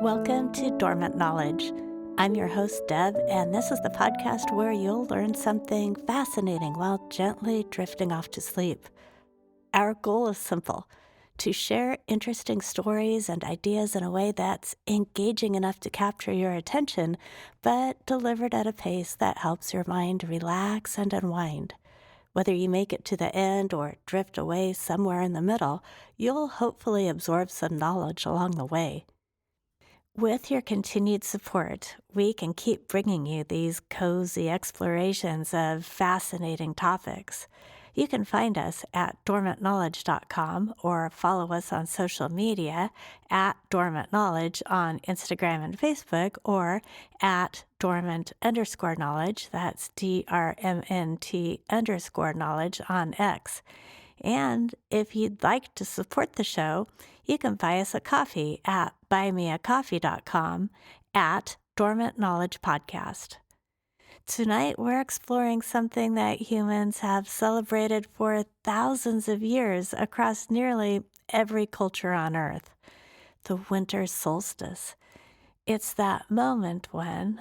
Welcome to Dormant Knowledge. I'm your host, Deb, and this is the podcast where you'll learn something fascinating while gently drifting off to sleep. Our goal is simple: to share interesting stories and ideas in a way that's engaging enough to capture your attention, but delivered at a pace that helps your mind relax and unwind. Whether you make it to the end or drift away somewhere in the middle, you'll hopefully absorb some knowledge along the way. With your continued support, we can keep bringing you these cozy explorations of fascinating topics. You can find us at dormantknowledge.com or follow us on social media at Dormant Knowledge on Instagram and Facebook, or at dormant_knowledge, that's DRMNT_knowledge on X. And if you'd like to support the show, you can buy us a coffee at buymeacoffee.com at Dormant Knowledge Podcast. Tonight, we're exploring something that humans have celebrated for thousands of years across nearly every culture on Earth: the winter solstice. It's that moment when,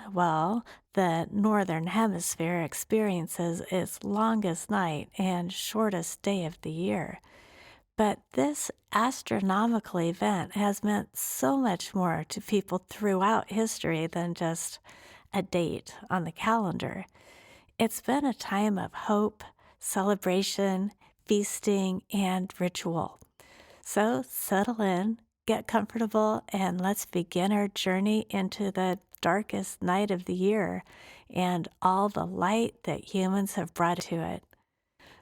the Northern Hemisphere experiences its longest night and shortest day of the year. But this astronomical event has meant so much more to people throughout history than just a date on the calendar. It's been a time of hope, celebration, feasting, and ritual. So settle in, get comfortable, and let's begin our journey into the darkest night of the year and all the light that humans have brought to it.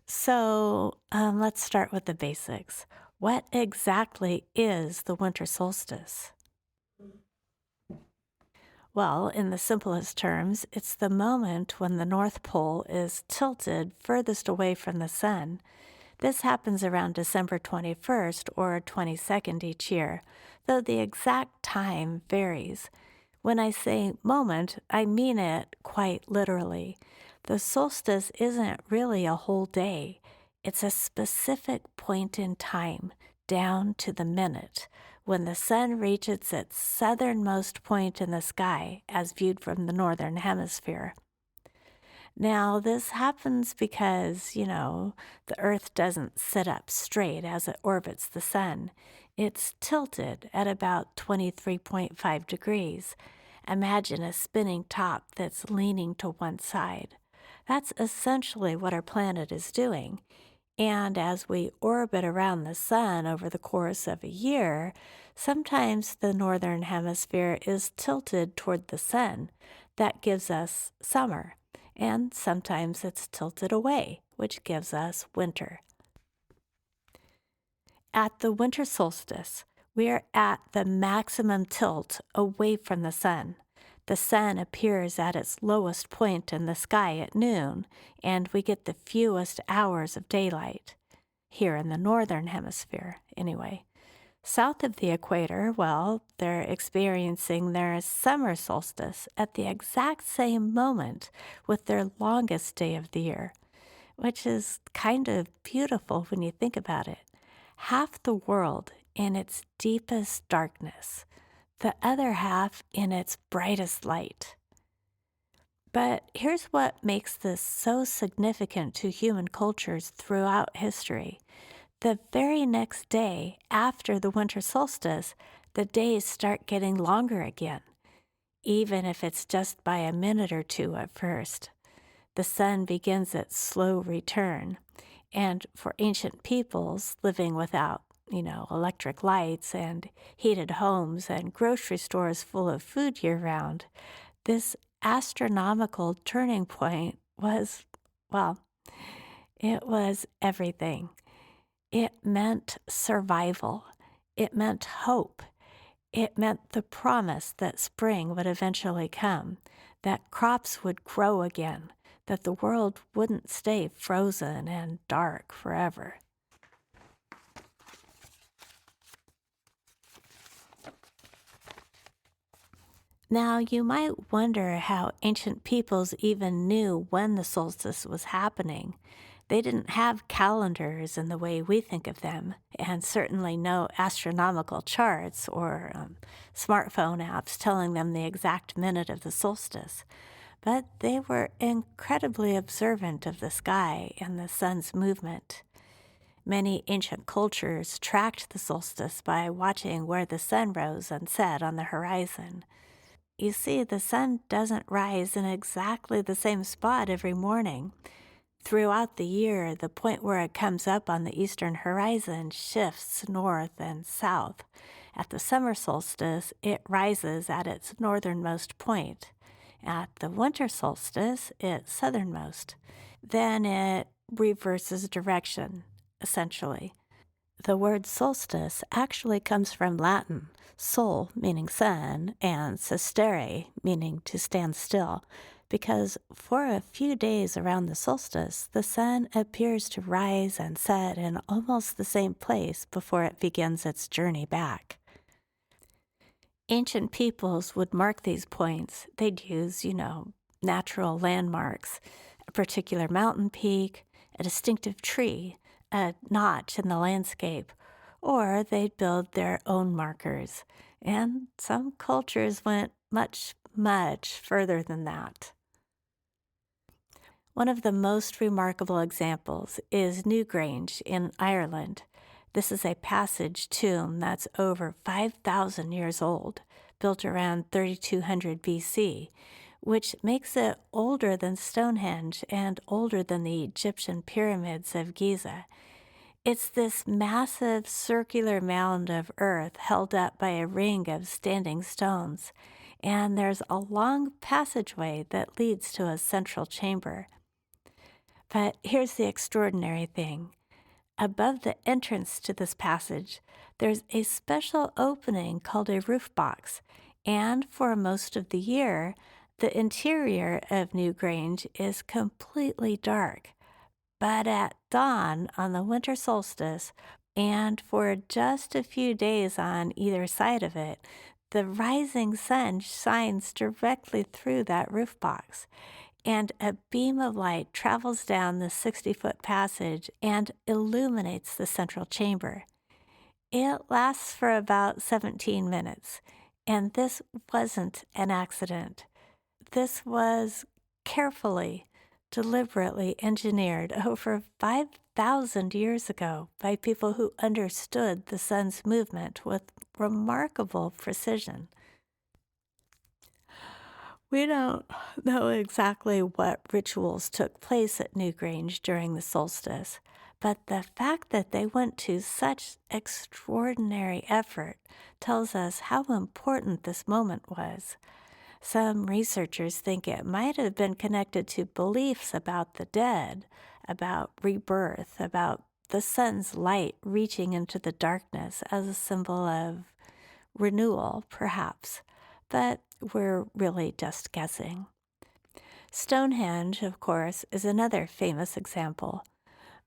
So let's start with the basics. What exactly is the winter solstice? Well, in the simplest terms, it's the moment when the North Pole is tilted furthest away from the sun. This happens around December 21st or 22nd each year, though the exact time varies. When I say moment, I mean it quite literally. The solstice isn't really a whole day. It's a specific point in time, down to the minute, when the sun reaches its southernmost point in the sky, as viewed from the Northern Hemisphere. Now, this happens because, the Earth doesn't sit up straight as it orbits the sun. It's tilted at about 23.5 degrees. Imagine a spinning top that's leaning to one side. That's essentially what our planet is doing. And as we orbit around the sun over the course of a year, sometimes the Northern Hemisphere is tilted toward the sun. That gives us summer. And sometimes it's tilted away, which gives us winter. At the winter solstice, we are at the maximum tilt away from the sun. The sun appears at its lowest point in the sky at noon, and we get the fewest hours of daylight. Here in the Northern Hemisphere, anyway. South of the equator, they're experiencing their summer solstice at the exact same moment with their longest day of the year, which is kind of beautiful when you think about it. Half the world in its deepest darkness, the other half in its brightest light. But here's what makes this so significant to human cultures throughout history. The very next day after the winter solstice, the days start getting longer again, even if it's just by a minute or two at first. The sun begins its slow return, and for ancient peoples living without, electric lights and heated homes and grocery stores full of food year-round, this astronomical turning point was, it was everything. It meant survival. It meant hope. It meant the promise that spring would eventually come, that crops would grow again, that the world wouldn't stay frozen and dark forever. Now, you might wonder how ancient peoples even knew when the solstice was happening. They didn't have calendars in the way we think of them, and certainly no astronomical charts or smartphone apps telling them the exact minute of the solstice. But they were incredibly observant of the sky and the sun's movement. Many ancient cultures tracked the solstice by watching where the sun rose and set on the horizon. You see, the sun doesn't rise in exactly the same spot every morning. Throughout the year, the point where it comes up on the eastern horizon shifts north and south. At the summer solstice, it rises at its northernmost point. At the winter solstice, it's southernmost. Then it reverses direction, essentially. The word solstice actually comes from Latin, sol meaning sun and sistere meaning to stand still, because for a few days around the solstice, the sun appears to rise and set in almost the same place before it begins its journey back. Ancient peoples would mark these points. They'd use, natural landmarks, a particular mountain peak, a distinctive tree, a notch in the landscape, or they'd build their own markers. And some cultures went much, much further than that. One of the most remarkable examples is Newgrange in Ireland. This is a passage tomb that's over 5,000 years old, built around 3200 BC, which makes it older than Stonehenge and older than the Egyptian pyramids of Giza. It's this massive circular mound of earth held up by a ring of standing stones, and there's a long passageway that leads to a central chamber. But here's the extraordinary thing. Above the entrance to this passage, there's a special opening called a roof box, and for most of the year, the interior of Newgrange is completely dark. But at dawn on the winter solstice, and for just a few days on either side of it, the rising sun shines directly through that roof box, and a beam of light travels down the 60-foot passage and illuminates the central chamber. It lasts for about 17 minutes, and this wasn't an accident. This was carefully, deliberately engineered over 5,000 years ago by people who understood the sun's movement with remarkable precision. We don't know exactly what rituals took place at Newgrange during the solstice, but the fact that they went to such extraordinary effort tells us how important this moment was. Some researchers think it might have been connected to beliefs about the dead, about rebirth, about the sun's light reaching into the darkness as a symbol of renewal, perhaps. But we're really just guessing. Stonehenge, of course, is another famous example.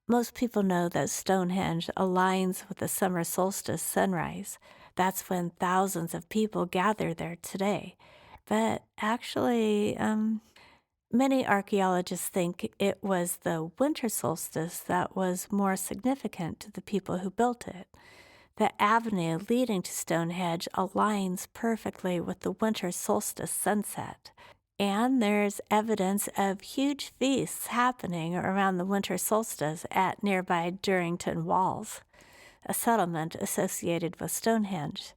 Most people know that Stonehenge aligns with the summer solstice sunrise. That's when thousands of people gather there today. But actually, many archaeologists think it was the winter solstice that was more significant to the people who built it. The avenue leading to Stonehenge aligns perfectly with the winter solstice sunset. And there's evidence of huge feasts happening around the winter solstice at nearby Durrington Walls, a settlement associated with Stonehenge.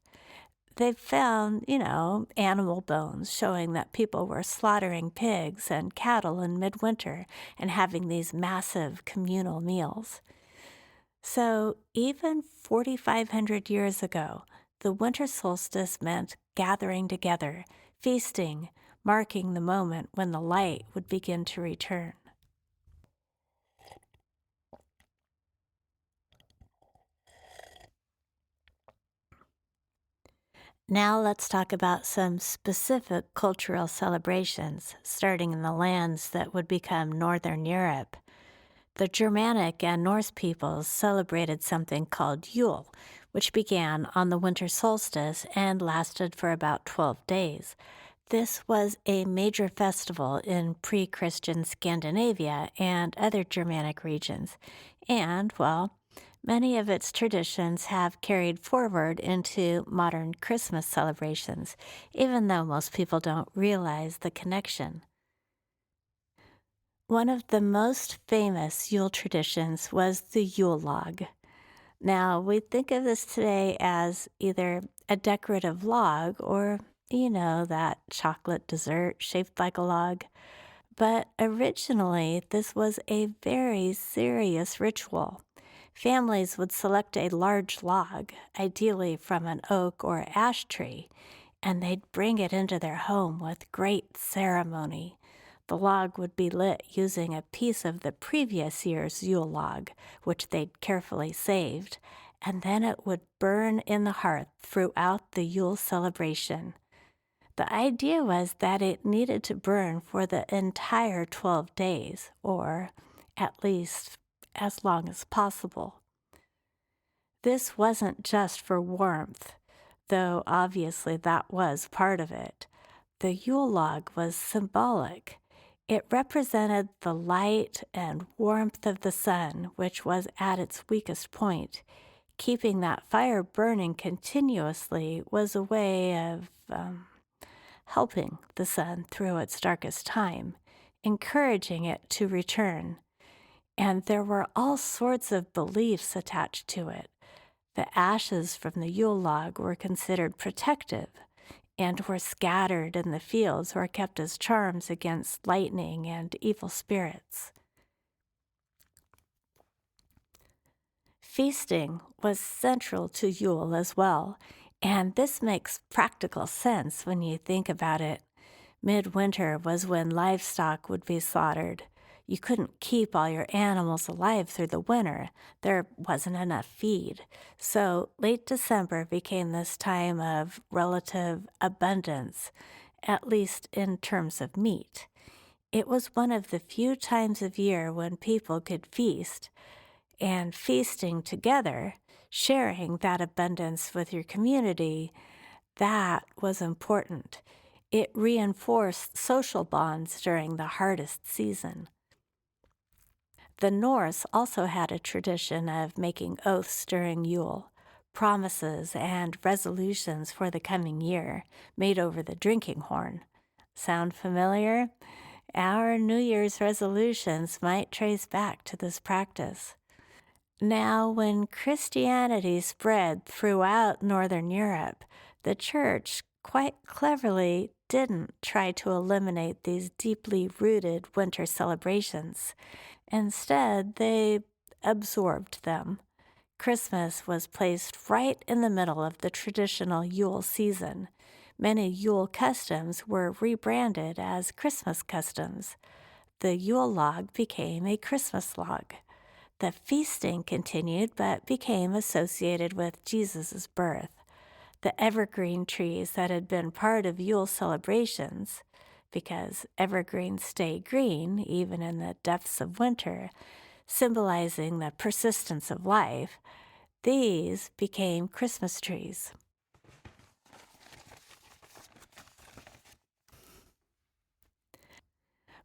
They've found, animal bones showing that people were slaughtering pigs and cattle in midwinter and having these massive communal meals. So even 4,500 years ago, the winter solstice meant gathering together, feasting, marking the moment when the light would begin to return. Now let's talk about some specific cultural celebrations, starting in the lands that would become Northern Europe. The Germanic and Norse peoples celebrated something called Yule, which began on the winter solstice and lasted for about 12 days. This was a major festival in pre Christian Scandinavia and other Germanic regions, and, well, many of its traditions have carried forward into modern Christmas celebrations, even though most people don't realize the connection. One of the most famous Yule traditions was the Yule log. Now, we think of this today as either a decorative log or, that chocolate dessert shaped like a log. But originally, this was a very serious ritual. Families would select a large log, ideally from an oak or ash tree, and they'd bring it into their home with great ceremony. The log would be lit using a piece of the previous year's Yule log, which they'd carefully saved, and then it would burn in the hearth throughout the Yule celebration. The idea was that it needed to burn for the entire 12 days, or at least as long as possible. This wasn't just for warmth, though obviously that was part of it. The Yule log was symbolic. It represented the light and warmth of the sun, which was at its weakest point. Keeping that fire burning continuously was a way of helping the sun through its darkest time, encouraging it to return. And there were all sorts of beliefs attached to it. The ashes from the Yule log were considered protective and were scattered in the fields or kept as charms against lightning and evil spirits. Feasting was central to Yule as well, and this makes practical sense when you think about it. Midwinter was when livestock would be slaughtered. You couldn't keep all your animals alive through the winter. There wasn't enough feed. So late December became this time of relative abundance, at least in terms of meat. It was one of the few times of year when people could feast, and feasting together, sharing that abundance with your community, that was important. It reinforced social bonds during the hardest season. The Norse also had a tradition of making oaths during Yule, promises and resolutions for the coming year made over the drinking horn. Sound familiar? Our New Year's resolutions might trace back to this practice. Now, when Christianity spread throughout Northern Europe, the Church quite cleverly didn't try to eliminate these deeply rooted winter celebrations. Instead, they absorbed them. Christmas was placed right in the middle of the traditional Yule season. Many Yule customs were rebranded as Christmas customs. The Yule log became a Christmas log. The feasting continued but became associated with Jesus' birth. The evergreen trees that had been part of Yule celebrations, because evergreens stay green even in the depths of winter, symbolizing the persistence of life, these became Christmas trees.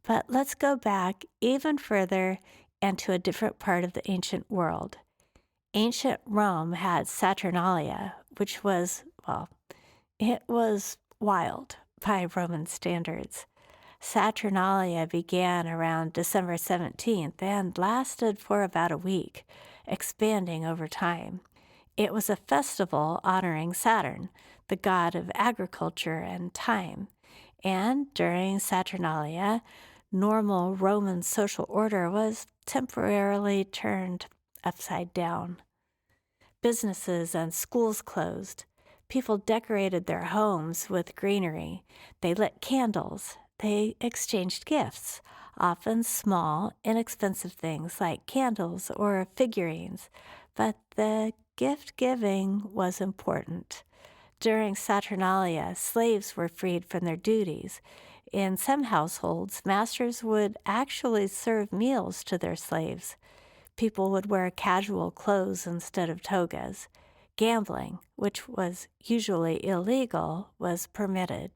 But let's go back even further and to a different part of the ancient world. Ancient Rome had Saturnalia, which was, well, it was wild by Roman standards. Saturnalia began around December 17th and lasted for about a week, expanding over time. It was a festival honoring Saturn, the god of agriculture and time. And during Saturnalia, normal Roman social order was temporarily turned upside down. Businesses and schools closed. People decorated their homes with greenery. They lit candles. They exchanged gifts, often small, inexpensive things like candles or figurines. But the gift giving was important. During Saturnalia, slaves were freed from their duties. In some households, masters would actually serve meals to their slaves. People would wear casual clothes instead of togas. Gambling, which was usually illegal, was permitted.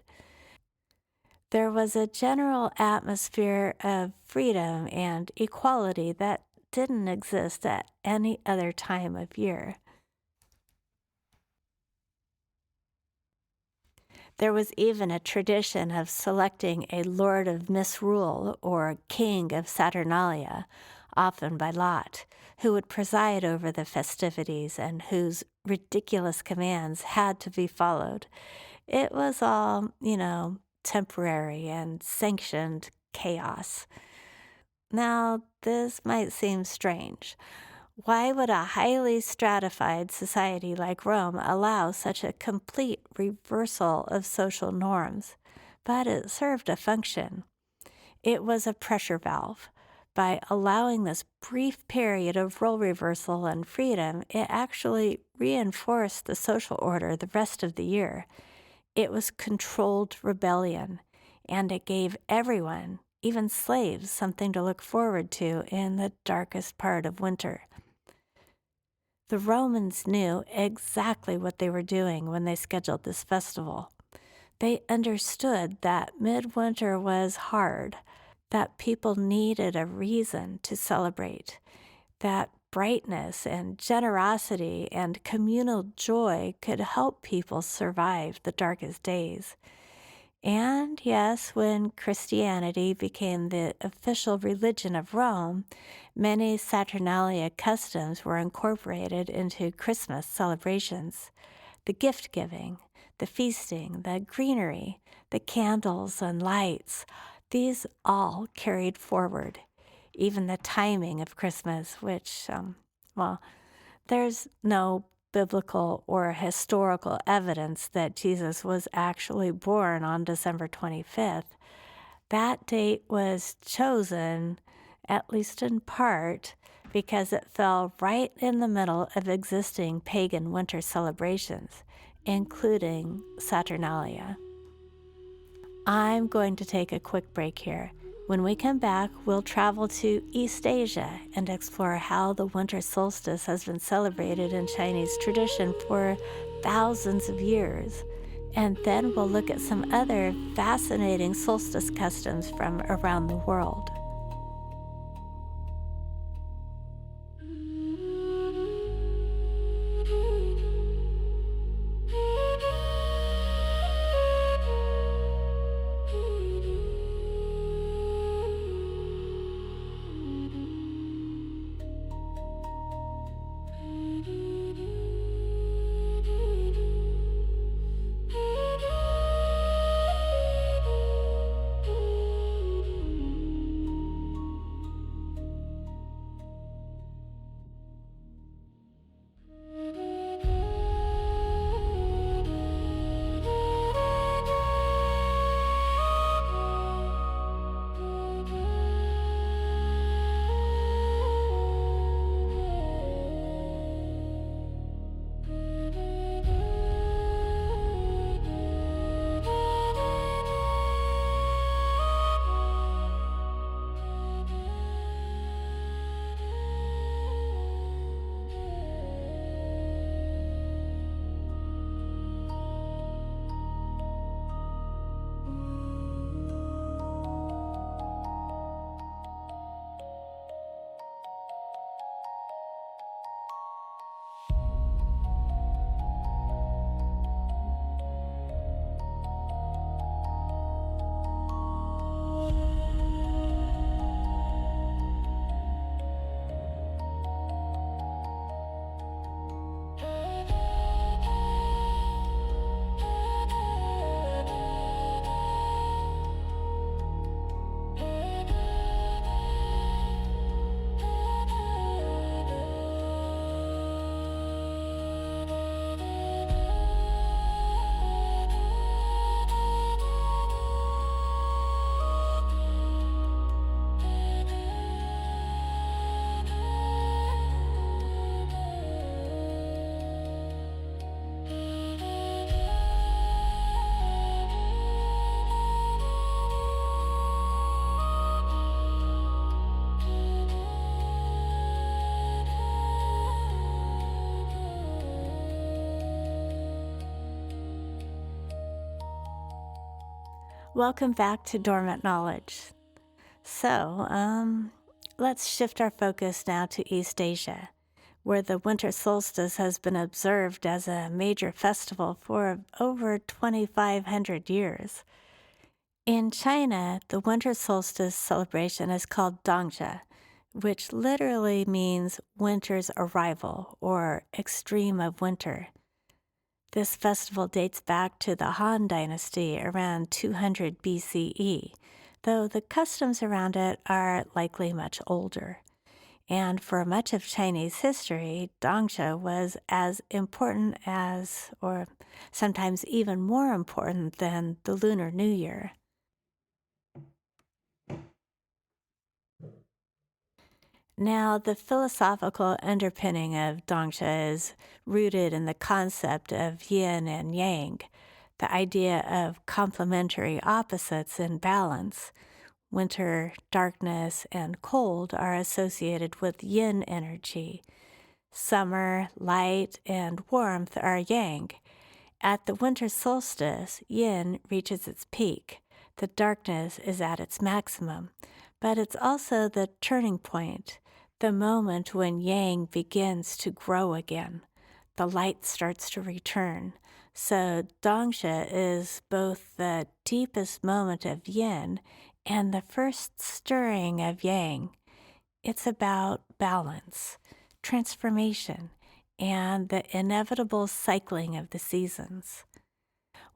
There was a general atmosphere of freedom and equality that didn't exist at any other time of year. There was even a tradition of selecting a lord of misrule or king of Saturnalia, often by lot, who would preside over the festivities and whose ridiculous commands had to be followed. It was all, temporary and sanctioned chaos. Now, this might seem strange. Why would a highly stratified society like Rome allow such a complete reversal of social norms? But it served a function. It was a pressure valve. By allowing this brief period of role reversal and freedom, it actually reinforced the social order the rest of the year. It was controlled rebellion, and it gave everyone, even slaves, something to look forward to in the darkest part of winter. The Romans knew exactly what they were doing when they scheduled this festival. They understood that midwinter was hard, that people needed a reason to celebrate, that brightness and generosity and communal joy could help people survive the darkest days. And yes, when Christianity became the official religion of Rome, many Saturnalia customs were incorporated into Christmas celebrations. The gift giving, the feasting, the greenery, the candles and lights, these all carried forward. Even the timing of Christmas, which, there's no biblical or historical evidence that Jesus was actually born on December 25th. That date was chosen, at least in part, because it fell right in the middle of existing pagan winter celebrations, including Saturnalia. I'm going to take a quick break here. When we come back, we'll travel to East Asia and explore how the winter solstice has been celebrated in Chinese tradition for thousands of years. And then we'll look at some other fascinating solstice customs from around the world. Welcome back to Dormant Knowledge. So, let's shift our focus now to East Asia, where the winter solstice has been observed as a major festival for over 2,500 years. In China, the winter solstice celebration is called Dongzhi, which literally means winter's arrival or extreme of winter. This festival dates back to the Han Dynasty around 200 BCE, though the customs around it are likely much older. And for much of Chinese history, Dongzhi was as important as, or sometimes even more important than, the Lunar New Year. Now, the philosophical underpinning of Dongzhi is rooted in the concept of yin and yang, the idea of complementary opposites in balance. Winter, darkness, and cold are associated with yin energy. Summer, light, and warmth are yang. At the winter solstice, yin reaches its peak. The darkness is at its maximum, but it's also the turning point, the moment when yang begins to grow again. The light starts to return. So Dongzhi is both the deepest moment of yin and the first stirring of yang. It's about balance, transformation, and the inevitable cycling of the seasons.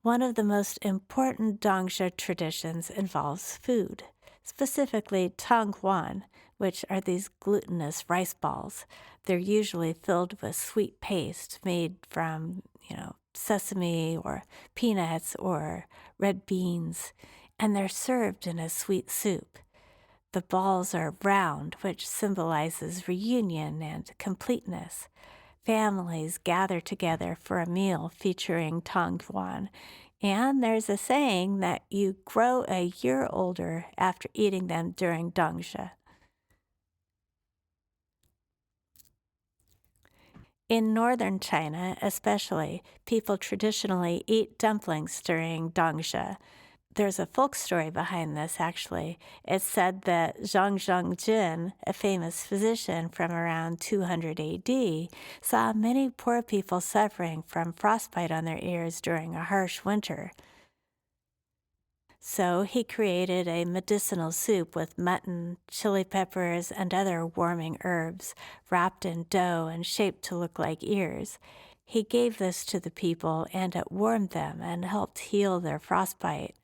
One of the most important Dongzhi traditions involves food, specifically tanghuan, which are these glutinous rice balls. They're usually filled with sweet paste made from, sesame or peanuts or red beans, and they're served in a sweet soup. The balls are round, which symbolizes reunion and completeness. Families gather together for a meal featuring tanghuan, and there's a saying that you grow a year older after eating them during Dongzhi. In northern China, especially, people traditionally eat dumplings during Dongzhi. There's a folk story behind this, actually. It's said that Zhang Zhangjun, a famous physician from around 200 AD, saw many poor people suffering from frostbite on their ears during a harsh winter. So he created a medicinal soup with mutton, chili peppers, and other warming herbs, wrapped in dough and shaped to look like ears. He gave this to the people, and it warmed them and helped heal their frostbite.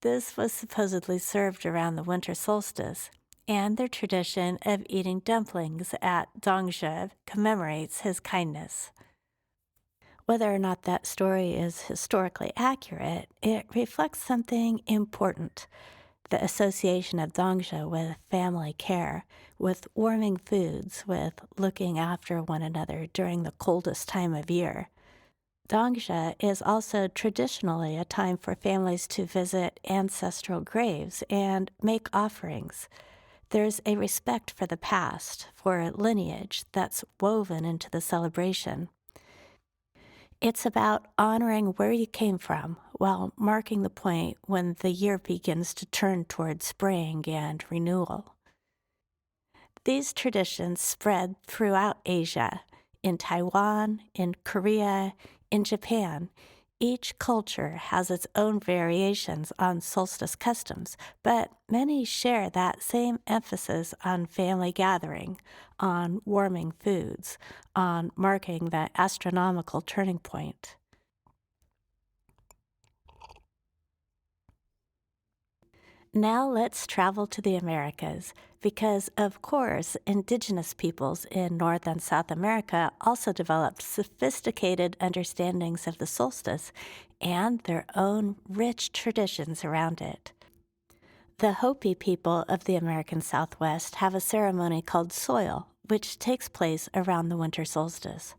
This was supposedly served around the winter solstice, and their tradition of eating dumplings at Dongzhi commemorates his kindness. Whether or not that story is historically accurate, it reflects something important: the association of Dongzhi with family care, with warming foods, with looking after one another during the coldest time of year. Dongzhi is also traditionally a time for families to visit ancestral graves and make offerings. There's a respect for the past, for lineage, that's woven into the celebration. It's about honoring where you came from while marking the point when the year begins to turn toward spring and renewal. These traditions spread throughout Asia, in Taiwan, in Korea, in Japan. Each culture has its own variations on solstice customs, but many share that same emphasis on family gathering, on warming foods, on marking the astronomical turning point. Now let's travel to the Americas, because, of course, indigenous peoples in North and South America also developed sophisticated understandings of the solstice and their own rich traditions around it. The Hopi people of the American Southwest have a ceremony called soil, which takes place around the winter solstice.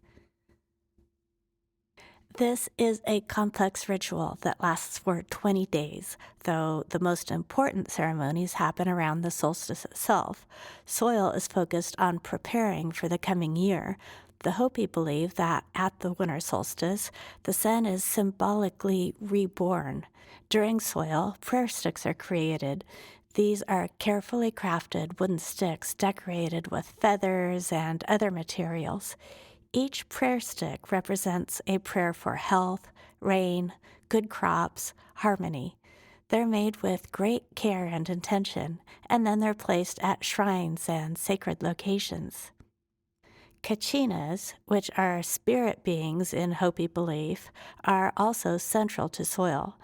This is a complex ritual that lasts for 20 days, though the most important ceremonies happen around the solstice itself. Soil is focused on preparing for the coming year. The Hopi believe that at the winter solstice, the sun is symbolically reborn. During soil, prayer sticks are created. These are carefully crafted wooden sticks decorated with feathers and other materials. Each prayer stick represents a prayer for health, rain, good crops, harmony. They're made with great care and intention, and then they're placed at shrines and sacred locations. Kachinas, which are spirit beings in Hopi belief, are also central to soil.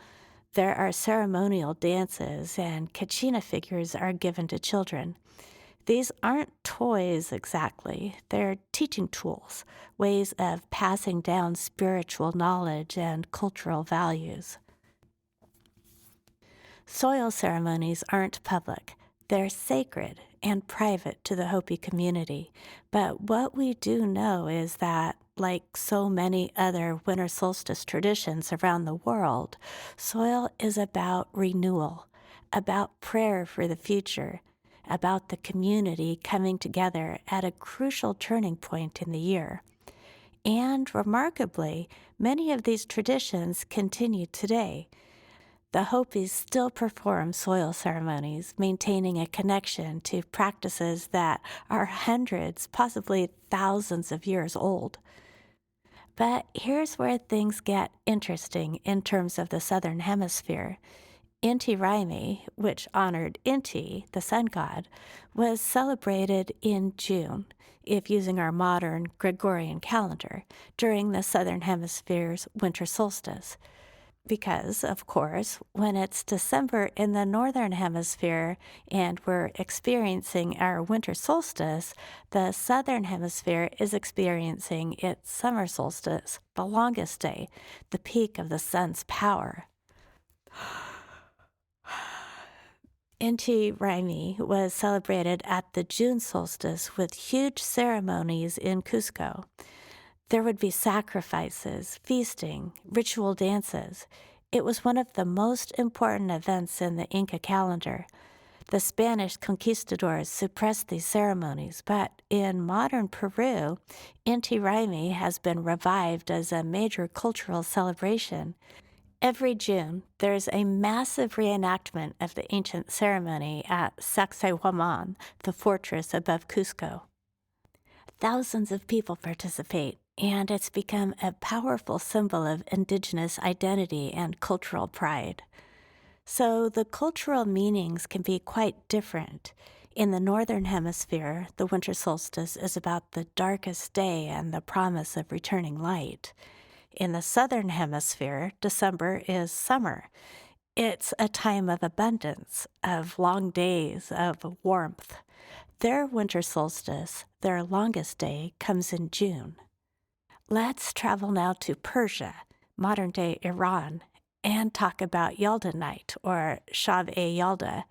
There are ceremonial dances, and kachina figures are given to children. These aren't toys exactly, they're teaching tools, ways of passing down spiritual knowledge and cultural values. Soil ceremonies aren't public. They're sacred and private to the Hopi community. But what we do know is that, like so many other winter solstice traditions around the world, soil is about renewal, about prayer for the future, about the community coming together at a crucial turning point in the year. And remarkably, many of these traditions continue today. The Hopis still perform soil ceremonies, maintaining a connection to practices that are hundreds, possibly thousands of years old. But here's where things get interesting in terms of the Southern Hemisphere. Inti Raymi, which honored Inti, the sun god, was celebrated in June, if using our modern Gregorian calendar, during the Southern Hemisphere's winter solstice. Because, of course, when it's December in the Northern Hemisphere and we're experiencing our winter solstice, the Southern Hemisphere is experiencing its summer solstice, the longest day, the peak of the sun's power. Inti Raymi was celebrated at the June solstice with huge ceremonies in Cusco. There would be sacrifices, feasting, ritual dances. It was one of the most important events in the Inca calendar. The Spanish conquistadors suppressed these ceremonies, but in modern Peru, Inti Raymi has been revived as a major cultural celebration. Every June, there's a massive reenactment of the ancient ceremony at Sacsayhuaman, the fortress above Cusco. Thousands of people participate, and it's become a powerful symbol of indigenous identity and cultural pride. So the cultural meanings can be quite different. In the Northern Hemisphere, the winter solstice is about the darkest day and the promise of returning light. In the Southern Hemisphere, December is summer. It's a time of abundance, of long days, of warmth. Their winter solstice, their longest day, comes in June. Let's travel now to Persia, modern-day Iran, and talk about Yalda Night, or Shab-e-Yalda.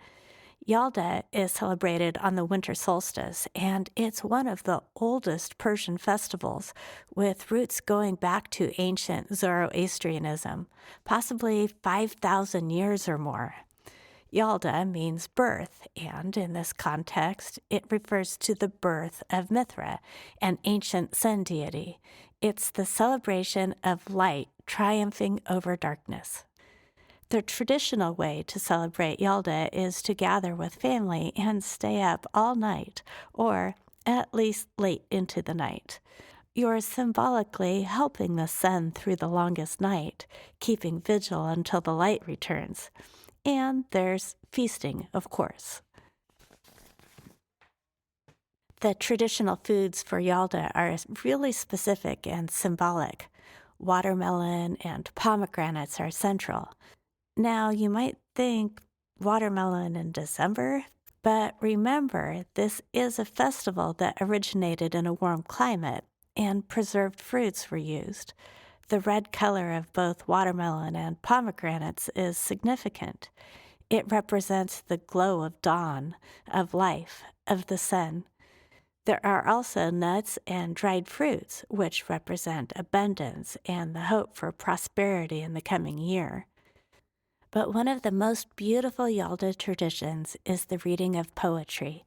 Yalda is celebrated on the winter solstice, and it's one of the oldest Persian festivals, with roots going back to ancient Zoroastrianism, possibly 5,000 years or more. Yalda means birth, and in this context, it refers to the birth of Mithra, an ancient sun deity. It's the celebration of light triumphing over darkness. The traditional way to celebrate Yalda is to gather with family and stay up all night, or at least late into the night. You're symbolically helping the sun through the longest night, keeping vigil until the light returns. And there's feasting, of course. The traditional foods for Yalda are really specific and symbolic. Watermelon and pomegranates are central. Now, you might think watermelon in December, but remember, this is a festival that originated in a warm climate, and preserved fruits were used. The red color of both watermelon and pomegranates is significant. It represents the glow of dawn, of life, of the sun. There are also nuts and dried fruits, which represent abundance and the hope for prosperity in the coming year. But one of the most beautiful Yalda traditions is the reading of poetry,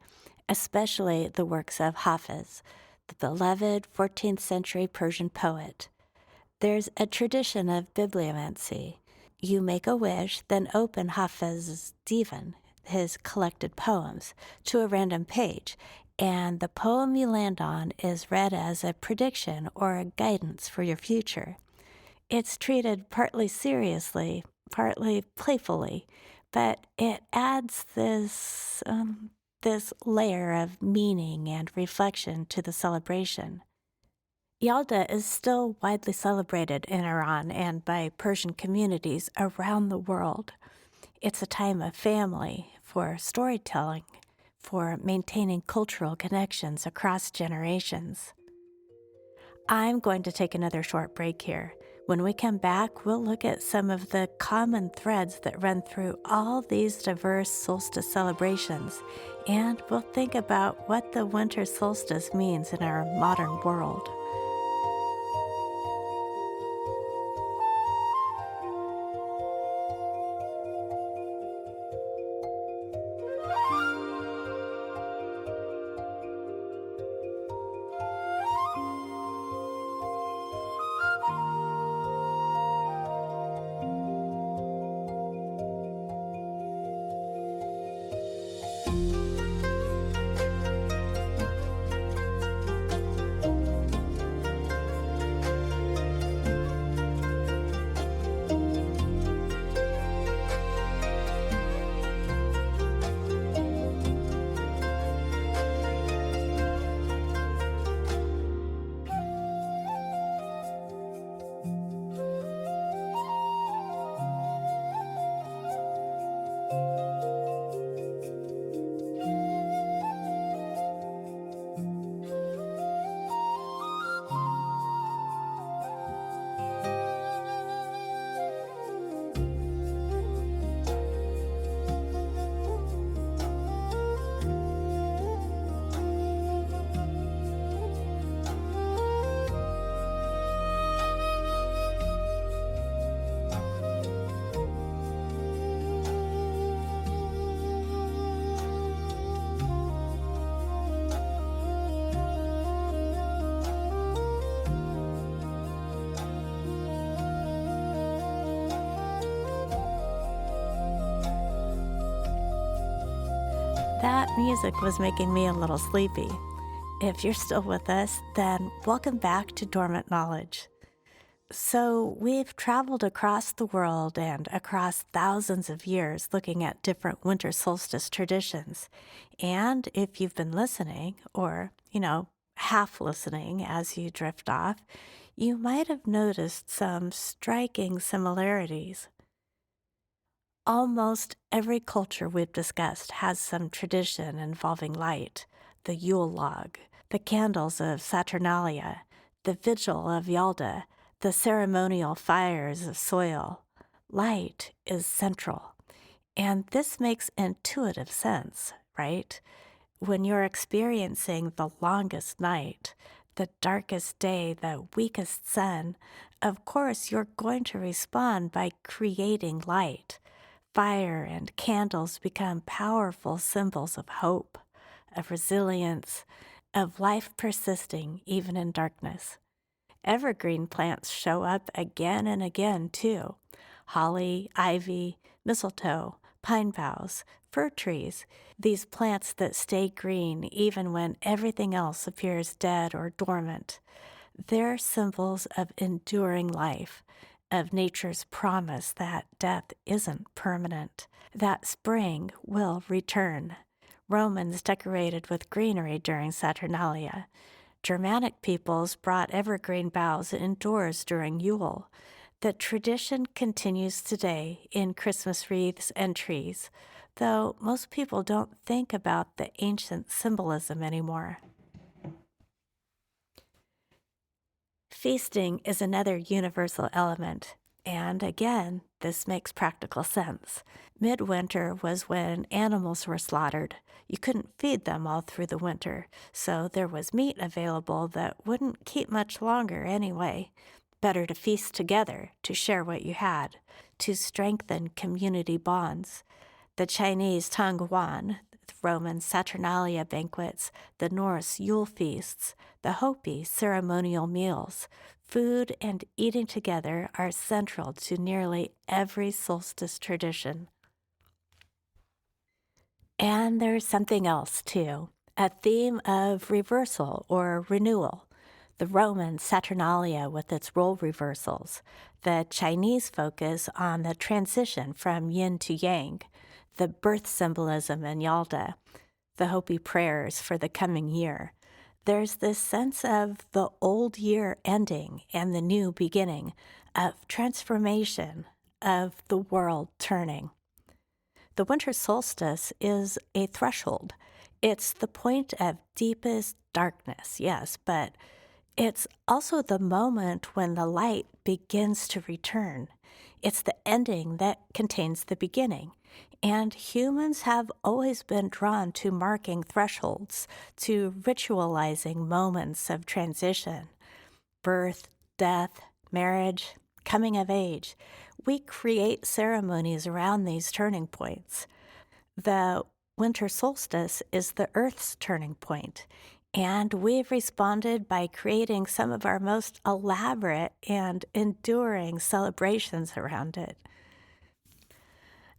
especially the works of Hafiz. the beloved 14th century Persian poet. There's a tradition of bibliomancy. You make a wish, then open Hafez's divan, his collected poems, to a random page, and the poem you land on is read as a prediction or a guidance for your future. It's treated partly seriously, partly playfully, but it adds this layer of meaning and reflection to the celebration. Yalda is still widely celebrated in Iran and by Persian communities around the world. It's a time of family, for storytelling, for maintaining cultural connections across generations. I'm going to take another short break here. When we come back, we'll look at some of the common threads that run through all these diverse solstice celebrations, and we'll think about what the winter solstice means in our modern world. That music was making me a little sleepy. If you're still with us, then welcome back to Dormant Knowledge. So, we've traveled across the world and across thousands of years looking at different winter solstice traditions. And if you've been listening, or, half listening as you drift off, you might have noticed some striking similarities. Almost every culture we've discussed has some tradition involving light: the Yule log, the candles of Saturnalia, the vigil of Yalda, the ceremonial fires of soil. Light is central. And this makes intuitive sense, right? When you're experiencing the longest night, the darkest day, the weakest sun, of course you're going to respond by creating light. Fire and candles become powerful symbols of hope, of resilience, of life persisting even in darkness. Evergreen plants show up again and again, too. Holly, ivy, mistletoe, pine boughs, fir trees, these plants that stay green even when everything else appears dead or dormant. They're symbols of enduring life, of nature's promise that death isn't permanent, that spring will return. Romans decorated with greenery during Saturnalia. Germanic peoples brought evergreen boughs indoors during Yule. The tradition continues today in Christmas wreaths and trees, though most people don't think about the ancient symbolism anymore. Feasting is another universal element, and again, this makes practical sense. Midwinter was when animals were slaughtered. You couldn't feed them all through the winter, so there was meat available that wouldn't keep much longer anyway. Better to feast together, to share what you had, to strengthen community bonds. The Chinese Tongguan, the Roman Saturnalia banquets, the Norse Yule feasts, the Hopi ceremonial meals. Food and eating together are central to nearly every solstice tradition. And there's something else, too, a theme of reversal or renewal. The Roman Saturnalia with its role reversals, the Chinese focus on the transition from yin to yang, the birth symbolism in Yalda, the Hopi prayers for the coming year. There's this sense of the old year ending and the new beginning, of transformation, of the world turning. The winter solstice is a threshold. It's the point of deepest darkness, yes, but it's also the moment when the light begins to return. It's the ending that contains the beginning. And humans have always been drawn to marking thresholds, to ritualizing moments of transition, birth, death, marriage, coming of age. We create ceremonies around these turning points. The winter solstice is the Earth's turning point, and we've responded by creating some of our most elaborate and enduring celebrations around it.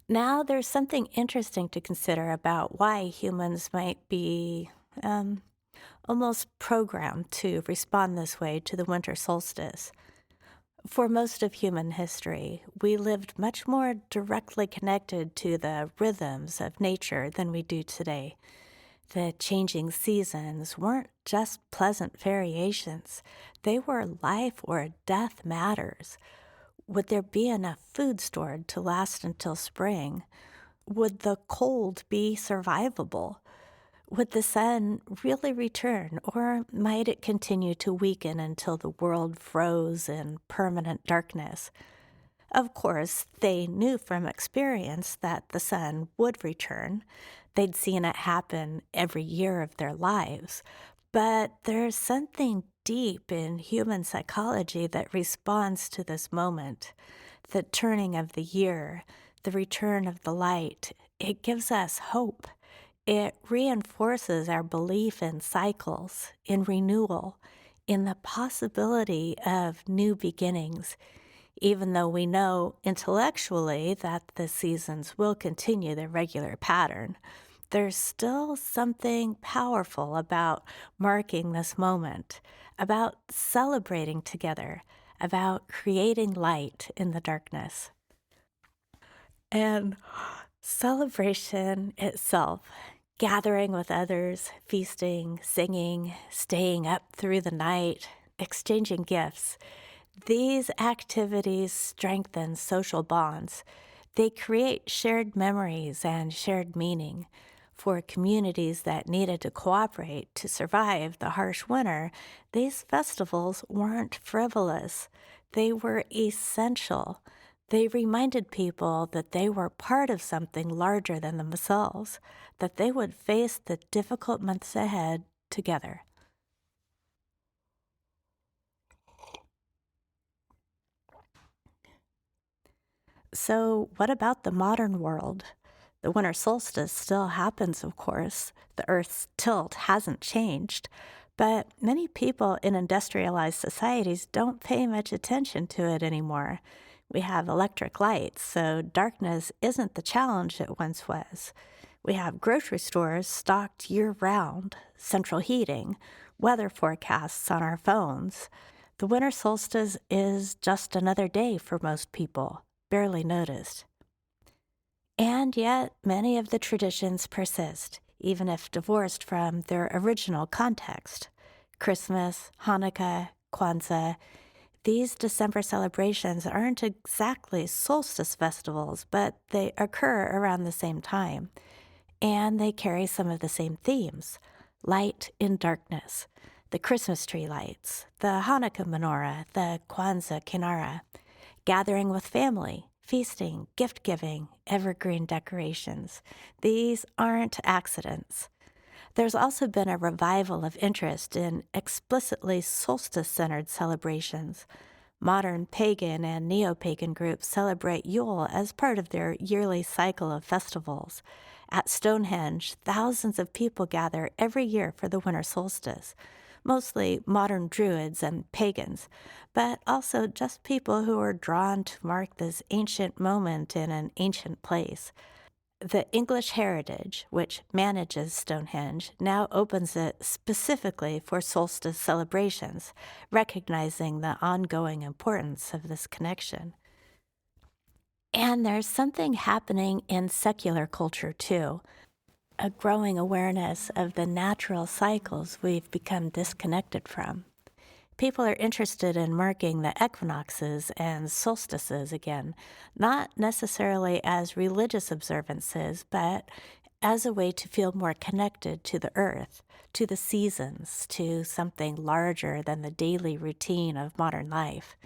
Now, there's something interesting to consider about why humans might be almost programmed to respond this way to the winter solstice. For most of human history, we lived much more directly connected to the rhythms of nature than we do today. The changing seasons weren't just pleasant variations, they were life or death matters. Would there be enough food stored to last until spring? Would the cold be survivable? Would the sun really return, or might it continue to weaken until the world froze in permanent darkness? Of course, they knew from experience that the sun would return. They'd seen it happen every year of their lives. But there's something deep in human psychology that responds to this moment. The turning of the year, the return of the light, it gives us hope. It reinforces our belief in cycles, in renewal, in the possibility of new beginnings, even though we know intellectually that the seasons will continue their regular pattern. There's still something powerful about marking this moment, about celebrating together, about creating light in the darkness. And celebration itself, gathering with others, feasting, singing, staying up through the night, exchanging gifts, these activities strengthen social bonds. They create shared memories and shared meaning. For communities that needed to cooperate to survive the harsh winter, these festivals weren't frivolous. They were essential. They reminded people that they were part of something larger than themselves, that they would face the difficult months ahead together. So, what about the modern world? The winter solstice still happens, of course. The Earth's tilt hasn't changed. But many people in industrialized societies don't pay much attention to it anymore. We have electric lights, so darkness isn't the challenge it once was. We have grocery stores stocked year round, central heating, weather forecasts on our phones. The winter solstice is just another day for most people, barely noticed. And yet, many of the traditions persist, even if divorced from their original context. Christmas, Hanukkah, Kwanzaa, these December celebrations aren't exactly solstice festivals, but they occur around the same time. And they carry some of the same themes: light in darkness, the Christmas tree lights, the Hanukkah menorah, the Kwanzaa kinara, gathering with family, feasting, gift giving, evergreen decorations. These aren't accidents. There's also been a revival of interest in explicitly solstice centered celebrations. Modern pagan and neo pagan groups celebrate Yule as part of their yearly cycle of festivals. At Stonehenge, thousands of people gather every year for the winter solstice, mostly modern druids and pagans, but also just people who are drawn to mark this ancient moment in an ancient place. The English Heritage, which manages Stonehenge, now opens it specifically for solstice celebrations, recognizing the ongoing importance of this connection. And there's something happening in secular culture too, a growing awareness of the natural cycles we've become disconnected from. People are interested in marking the equinoxes and solstices again, not necessarily as religious observances, but as a way to feel more connected to the earth, to the seasons, to something larger than the daily routine of modern life.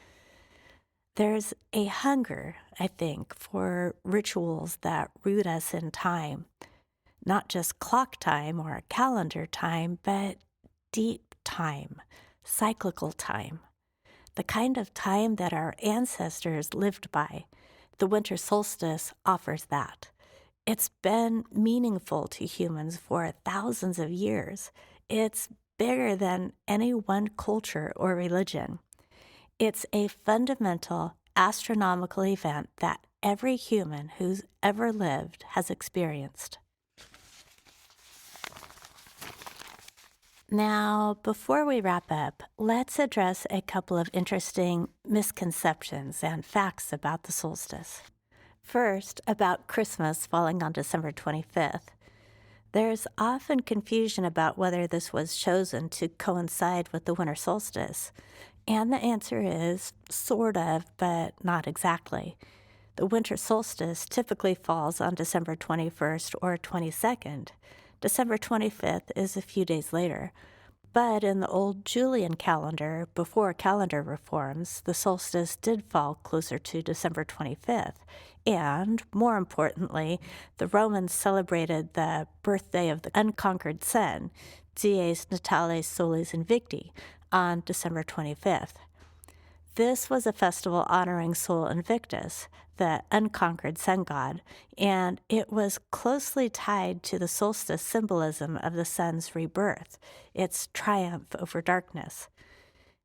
There's a hunger, I think, for rituals that root us in time, not just clock time or calendar time, but deep time, cyclical time, the kind of time that our ancestors lived by. The winter solstice offers that. It's been meaningful to humans for thousands of years. It's bigger than any one culture or religion. It's a fundamental astronomical event that every human who's ever lived has experienced. Now, before we wrap up, let's address a couple of interesting misconceptions and facts about the solstice. First, about Christmas falling on December 25th. There's often confusion about whether this was chosen to coincide with the winter solstice, and the answer is sort of, but not exactly. The winter solstice typically falls on December 21st or 22nd. December 25th is a few days later. But in the old Julian calendar, before calendar reforms, the solstice did fall closer to December 25th. And, more importantly, the Romans celebrated the birthday of the unconquered sun, Dies Natalis Solis Invicti, on December 25th. This was a festival honoring Sol Invictus, the unconquered sun god, and it was closely tied to the solstice symbolism of the sun's rebirth, its triumph over darkness.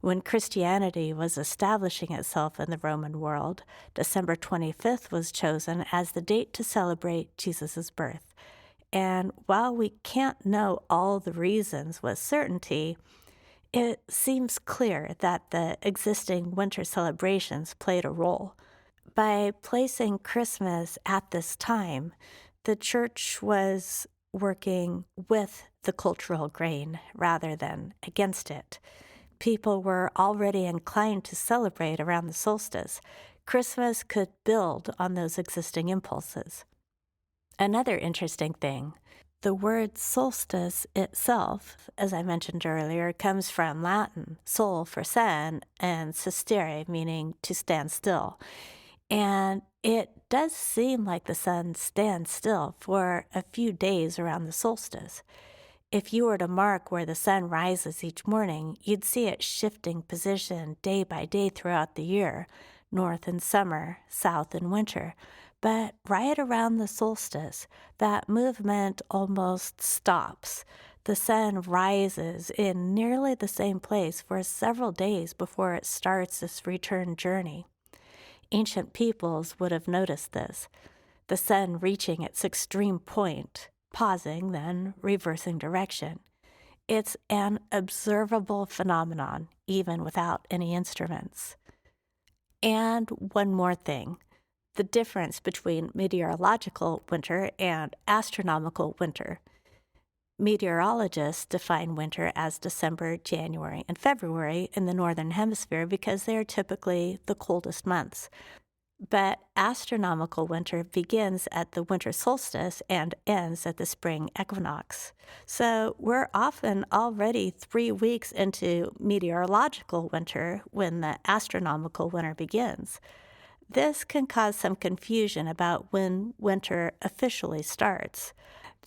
When Christianity was establishing itself in the Roman world, December 25th was chosen as the date to celebrate Jesus' birth. And while we can't know all the reasons with certainty, it seems clear that the existing winter celebrations played a role. By placing Christmas at this time, the church was working with the cultural grain rather than against it. People were already inclined to celebrate around the solstice. Christmas could build on those existing impulses. Another interesting thing, the word solstice itself, as I mentioned earlier, comes from Latin, sol for sun, and sistere, meaning to stand still. And it does seem like the sun stands still for a few days around the solstice. If you were to mark where the sun rises each morning, you'd see it shifting position day by day throughout the year, north in summer, south in winter. But right around the solstice, that movement almost stops. The sun rises in nearly the same place for several days before it starts its return journey. Ancient peoples would have noticed this, the sun reaching its extreme point, pausing, then reversing direction. It's an observable phenomenon, even without any instruments. And one more thing, the difference between meteorological winter and astronomical winter. Meteorologists define winter as December, January, and February in the Northern Hemisphere because they are typically the coldest months. But astronomical winter begins at the winter solstice and ends at the spring equinox. So we're often already 3 weeks into meteorological winter when the astronomical winter begins. This can cause some confusion about when winter officially starts.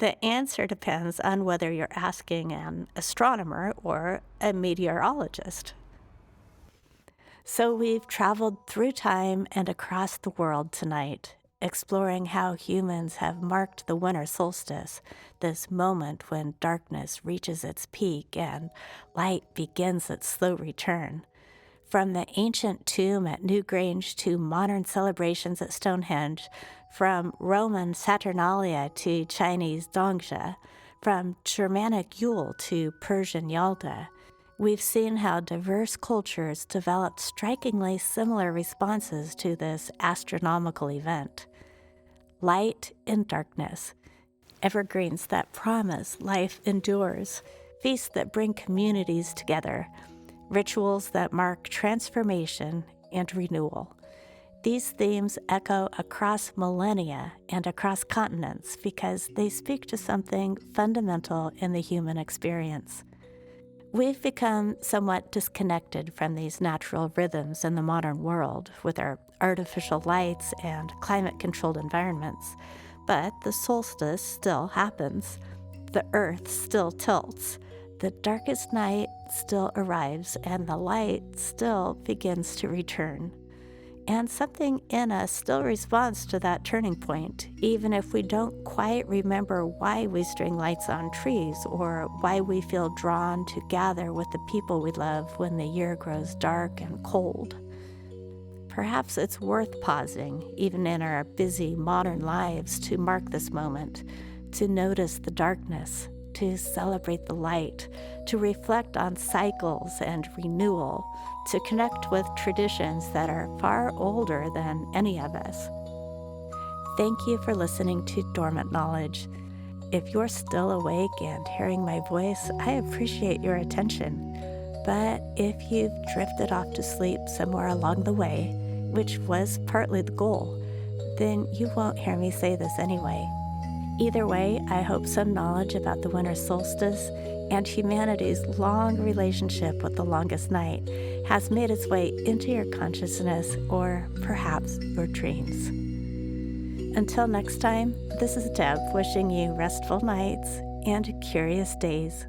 The answer depends on whether you're asking an astronomer or a meteorologist. So we've traveled through time and across the world tonight, exploring how humans have marked the winter solstice, this moment when darkness reaches its peak and light begins its slow return. From the ancient tomb at Newgrange to modern celebrations at Stonehenge, from Roman Saturnalia to Chinese Dongzhi, from Germanic Yule to Persian Yalda, we've seen how diverse cultures developed strikingly similar responses to this astronomical event. Light and darkness, evergreens that promise life endures, feasts that bring communities together, rituals that mark transformation and renewal. These themes echo across millennia and across continents because they speak to something fundamental in the human experience. We've become somewhat disconnected from these natural rhythms in the modern world with our artificial lights and climate-controlled environments, but the solstice still happens. The earth still tilts. The darkest night still arrives, and the light still begins to return. And something in us still responds to that turning point, even if we don't quite remember why we string lights on trees or why we feel drawn to gather with the people we love when the year grows dark and cold. Perhaps it's worth pausing, even in our busy modern lives, to mark this moment, to notice the darkness, to celebrate the light, to reflect on cycles and renewal, to connect with traditions that are far older than any of us. Thank you for listening to Dormant Knowledge. If you're still awake and hearing my voice, I appreciate your attention. But if you've drifted off to sleep somewhere along the way, which was partly the goal, then you won't hear me say this anyway. Either way, I hope some knowledge about the winter solstice and humanity's long relationship with the longest night has made its way into your consciousness or perhaps your dreams. Until next time, this is Deb wishing you restful nights and curious days.